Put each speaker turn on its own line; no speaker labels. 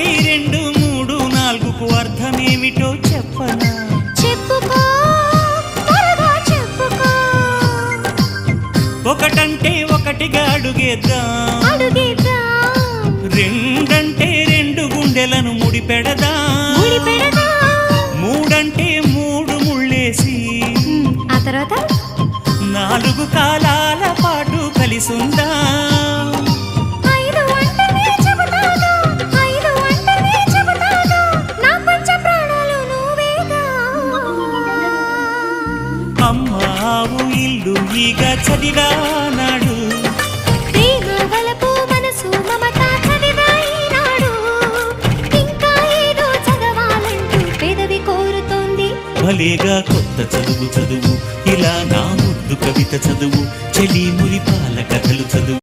ఒకటి రెండు మూడు నాలుగుకు అర్థమేమిటో చెప్పనా?
చెప్పుకో, త్వరగా చెప్పుకో.
ఒకటంటే ఒకటిగా అడుగేద్దాం, రెండంటే రెండు గుండెలను ముడిపెడదాం, మూడంటే మూడు ముళ్ళేసి
ఆ తర్వాత
నాలుగు కాలాల పాటు కలిసుందాం. అమ్మావు ఇల్లు ఈగ చదివానాడు, భలేగా కొత్త చదువు చదువు, ఇలా నా ముద్దు కవిత చదువు, చెలి మురిపాల కథలు చదువు.